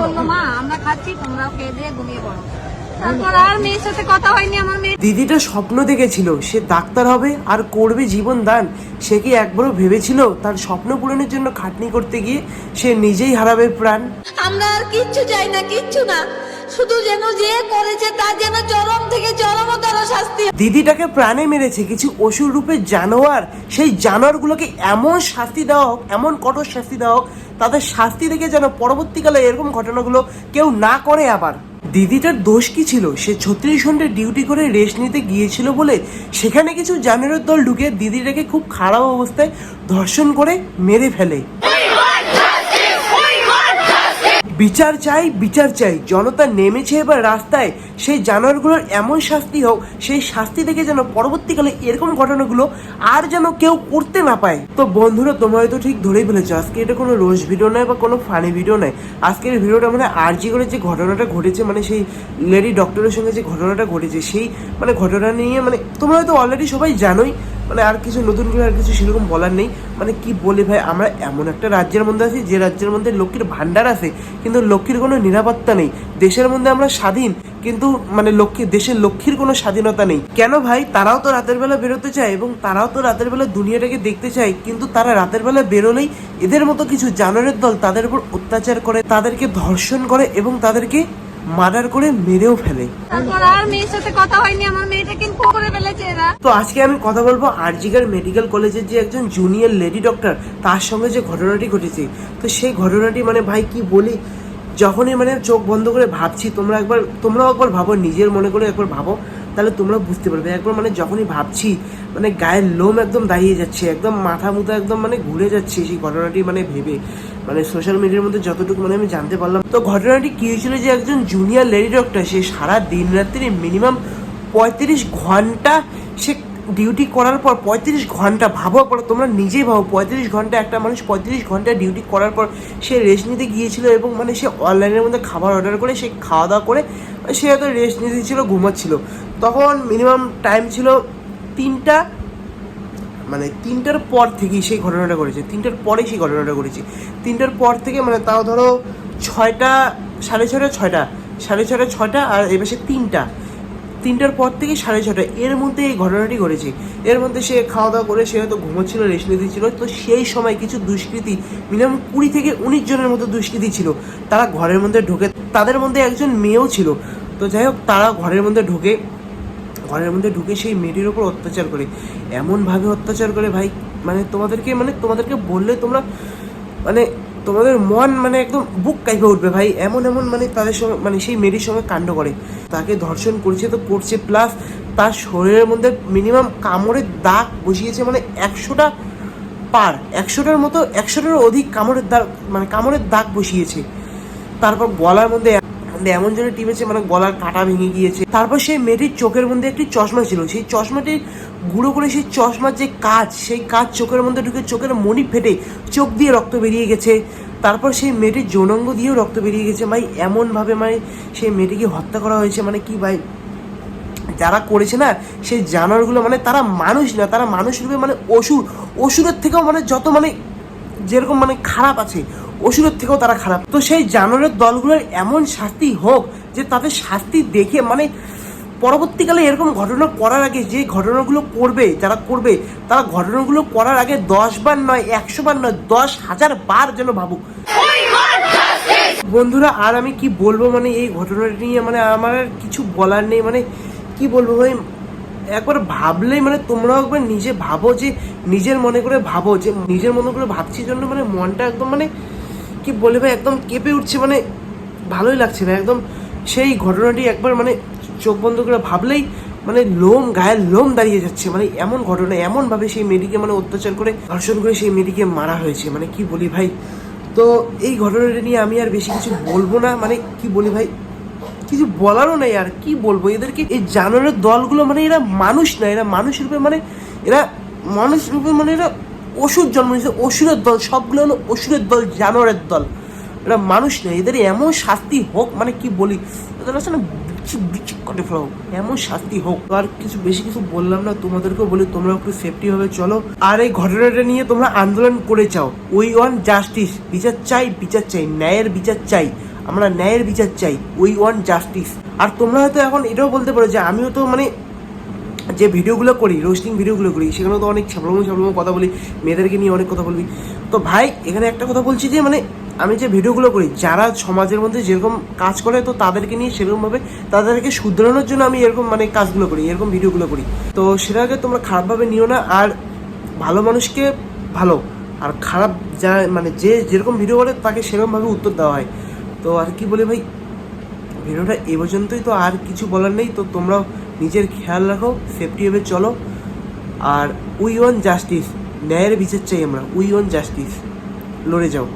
বললো মা আমরা খাচ্ছি তোমরাও খেয়ে দিয়ে ঘুমিয়ে পড়ো। তারপর আর মেয়ের সাথে কথা হয়নি আমার মেয়ে। দিদিটা স্বপ্ন দেখেছিল সে ডাক্তার হবে আর করবে জীবন দান। সে কি একবারও ভেবেছিল তার স্বপ্ন পূরণের জন্য খাটনি করতে গিয়ে সে নিজেই হারাবে প্রাণ? আমরা আর কিচ্ছু চাই না, কিচ্ছু না, শুধু যেন যে করেছে তার যেন চরম থেকে চরমতর শাস্তি। দিদিটাকে প্রাণে মেরেছে কিছু অসুর রূপের জানোয়ার। সেই জানোয়ারগুলোকে এমন শাস্তি দেওয়া হোক, এমন কঠোর শাস্তি দেওয়া হোক, তাদের শাস্তি দেখে যেন পরবর্তীকালে এরকম ঘটনাগুলো কেউ না করে আবার। দিদিটার দোষ কি ছিল? সে 36 ঘন্টা ডিউটি করে রেস্ট নিতে গিয়েছিল বলে সেখানে কিছু জানোয়ারের দল ঢুকে দিদিটাকে খুব খারাপ অবস্থায় ধর্ষণ করে মেরে ফেলে। বিচার চাই, বিচার চাই। জনতা নেমেছে এবার রাস্তায়। সেই জানোয়ারগুলোর এমন শাস্তি হোক, সেই শাস্তি থেকে যেন পরবর্তীকালে এরকম ঘটনাগুলো আর যেন কেউ করতে না পায়। তো বন্ধুরা, তোমরা হয়তো ঠিক ধরেই ফেলেছো, আজকে এটা কোনো রোজ ভিডিও নয় বা কোনো ফানি ভিডিও নয়। আজকের ভিডিওটা মানে আরজি করে যে ঘটনাটা ঘটেছে, মানে সেই লেডি ডক্টরের সঙ্গে যে ঘটনাটা ঘটেছে, সেই মানে ঘটনা নিয়ে মানে তোমরা হয়তো অলরেডি সবাই জানোই। মানে আর কিছু নতুন করে আর কিছু সেরকম বলার নেই। মানে কি বলি ভাই, আমরা এমন একটা রাজ্যের মধ্যে আছি যে রাজ্যের মধ্যে লক্ষ্মীর ভান্ডার আছে, কিন্তু লক্ষ্মীর কোনো নিরাপত্তা নেই। দেশের মধ্যে আমরা স্বাধীন, কিন্তু মানে দেশের লক্ষ্মীর কোনো স্বাধীনতা নেই। কেন ভাই? তারাও তো রাতের বেলা বেরোতে চায় এবং তারাও তো রাতের বেলা দুনিয়াটাকে দেখতে চায়, কিন্তু তারা রাতের বেলা বেরোলেই এদের মতো কিছু জানোয়ারের দল তাদের উপর অত্যাচার করে, তাদেরকে ধর্ষণ করে এবং তাদেরকে মার্ডার করে মেরেও ফেলে। তারপর আর মেয়ের সাথে কথা হয়নি আমার মেয়েটা কিন্তু করে ফেলেছে এরা। তো আজকে আমি কথা বলবো আরজিকর মেডিকেল কলেজের যে একজন জুনিয়র লেডি ডক্টর, তার সঙ্গে যে ঘটনাটি ঘটেছে। তো সেই ঘটনাটি মানে ভাই কি বলি, যখনই মানে চোখ বন্ধ করে ভাবছি, তোমরাও একবার ভাবো, নিজের মনে করে একবার ভাবো, তাহলে তোমরা বুঝতে পারবে। একবার মানে যখনই ভাবছি মানে গায়ের লোম একদম দাঁড়িয়ে যাচ্ছে, একদম মাথা মুথা একদম মানে ঘুরে যাচ্ছে সেই ঘটনাটি মানে ভেবে। মানে সোশ্যাল মিডিয়ার মধ্যে যতটুকু মানে আমি জানতে পারলাম, তো ঘটনাটি কি হয়েছিল যে একজন জুনিয়র লেডি ডক্টর, সে সারা দিন রাত্রি মিনিমাম 35 ঘন্টা সে ডিউটি করার পর, 35 ঘন্টা ভাবো পর, তোমরা নিজেই ভাবো, 35 ঘন্টা একটা মানুষ 35 ঘন্টা ডিউটি করার পর সে রেস্ট নিতে গিয়েছিল এবং মানে সে অনলাইনের মধ্যে খাবার অর্ডার করে সে খাওয়া দাওয়া করে সে হয়তো রেস্ট নিতেছিল, ঘুমাচ্ছিল। তখন মিনিমাম টাইম ছিল 3টা, মানে 3টার পর থেকেই সেই ঘটনাটা করেছে, 3টার পরেই সেই ঘটনাটা করেছে। 3টার পর থেকে মানে তাও ধরো 6টা, 6:30, 6:30 আর এবার সে 3টার পর থেকে 6:30 এর মধ্যে এই ঘটনাটি ঘটেছে। এর মধ্যে সে খাওয়া দাওয়া করে সে হয়তো ঘুমোচ্ছিল, রেস্ট নিতেছিল। তো সেই সময় কিছু দুষ্কৃতী, মিনিমাম 20 থেকে 19 জনের মতো দুষ্কৃতী ছিল, তারা ঘরের মধ্যে ঢোকে। তাদের মধ্যে একজন মেয়েও ছিল। তো যাই হোক, তারা ঘরের মধ্যে ঢুকে সেই মেয়েটির ওপর অত্যাচার করে, এমনভাবে অত্যাচার করে ভাই, মানে তোমাদেরকে বললে তোমরা মানে তোমাদের মন মানে একদম বুক কাঁপে উঠবে ভাই। এমন মানে তাদের সঙ্গে মানে সেই মেয়েটির সঙ্গে কাণ্ড করে, তাকে ধর্ষণ করছে তো করছে, প্লাস তার শরীরের মধ্যে মিনিমাম কামড়ের দাগ বসিয়েছে, মানে 100টা পার, 100টার অধিক কামড়ের দাগ বসিয়েছে। তারপর গলার মধ্যে এমন জন্য টিপেছে মানে গলার কাঁটা ভেঙে গিয়েছে। তারপর সেই মেয়েটির চোখের মধ্যে একটি চশমা ছিল, সেই চশমাটি গুঁড়ো করে সেই চশমার যে কাঁচ, সেই কাঁচ চোখের মধ্যে ঢুকে চোখের মণি ফেটে চোখ দিয়ে রক্ত বেরিয়ে গেছে। তারপর সেই মেয়েটির যৌনাঙ্গ দিয়েও রক্ত বেরিয়ে গেছে ভাই। এমনভাবে মানে সেই মেয়েটিকে হত্যা করা হয়েছে, মানে কি ভাই, যারা করেছে না সেই জানোয়ারগুলো, মানে তারা মানুষ না, তারা মানুষ রূপে মানে অসুরের থেকেও মানে যত মানে যেরকম মানে খারাপ আছে, অসুরের থেকেও তারা খারাপ। তো সেই জানোয়ারের দলগুলোর এমন শাস্তি হোক যে তাদের শাস্তি দেখে মানে পরবর্তীকালে এরকম ঘটনা করার আগে, যে ঘটনাগুলো করবে, যারা করবে, তারা ঘটনাগুলো করার আগে 10 বার নয়, 100 বার নয়, 10,000 বার যেন ভাবুক। বন্ধুরা, আর আমি কি বলবো, মানে এই ঘটনাটা নিয়ে মানে আমার আর কিছু বলার নেই। মানে কি বলবো ভাই, একবার ভাবলেই মানে তোমরাও একবার নিজে ভাবো, যে নিজের মনে করে ভাবো, যে নিজের মনে করে ভাবছি জন্য মানে মনটা একদম মানে কি বলবে ভাই, একদম কেঁপে উঠছে, মানে ভালোই লাগছে না একদম। সেই ঘটনাটি একবার মানে চোখ বন্ধ করে ভাবলেই মানে গায়ের লোম দাঁড়িয়ে যাচ্ছে। মানে এমন ঘটনা, এমনভাবে সেই মেয়েটিকে মানে অত্যাচার করে, ধর্ষণ করে সেই মেয়েটিকে মারা হয়েছে, মানে কি বলি ভাই। তো এই ঘটনাটা নিয়ে আমি আর বেশি কিছু বলবো না, মানে কি বলি ভাই, কিছু বলারও নেই আর কি বলবো। এদেরকে, এই জানোয়ারের দলগুলো মানে এরা মানুষ না, এরা মানুষ রূপে মানে এরা অসুর জন্ম নিয়েছে, অসুরের দল, সবগুলো হলো অসুরের দল, জানোয়ারের দল, এরা মানুষ না। এদের এমন শাস্তি হোক, মানে কি বলি, এদের আছে না বিচিক করে ফেলো, এমন শাস্তি হোক। আর বেশি কিছু বললাম না, তোমাদেরকেও বলি তোমরা একটু সেফটি ভাবে চলো। আর এই ঘটনাটা নিয়ে তোমরা আন্দোলন করে চাও, উই ওয়ান্ট জাস্টিস, বিচার চাই, ন্যায়ের বিচার চাই। আমরা ন্যায়ের বিচার চাই, উই ওয়ান্ট জাস্টিস। আর তোমরা হয়তো এখন এটাও বলতে পারো যে আমিও তো মানে যে ভিডিওগুলো করি, রোস্টিং ভিডিওগুলো করি, সেখানেও তো অনেক ছাপড়ামো কথা বলি, মেয়েদেরকে নিয়ে অনেক কথা বলবি। তো ভাই এখানে একটা কথা বলছি যে মানে আমি যে ভিডিওগুলো করি, যারা সমাজের মধ্যে যেরকম কাজ করে তো তাদেরকে নিয়ে সেরকমভাবে তাদেরকে শুধরানোর জন্য আমি এরকম মানে কাজগুলো করি, এরকম ভিডিওগুলো করি। তো সেটাকে তোমরা খারাপভাবে নিও না। আর ভালো মানুষকে ভালো, আর খারাপ যা মানে যে যেরকম ভিডিও করে তাকে সেরকমভাবে উত্তর দেওয়া হয়। তো আর কি বলে ভাই, ভিডিওটা এ পর্যন্তই। তো আর কিছু বলার নেই। তো তোমরাও নিজের খেয়াল রাখো, সেফটিভাবে চলো। আর উই ওয়ান্ট জাস্টিস, ন্যায়ের বিচার চাই আমরা, উই ওয়ান্ট জাস্টিস, লড়ে যাও।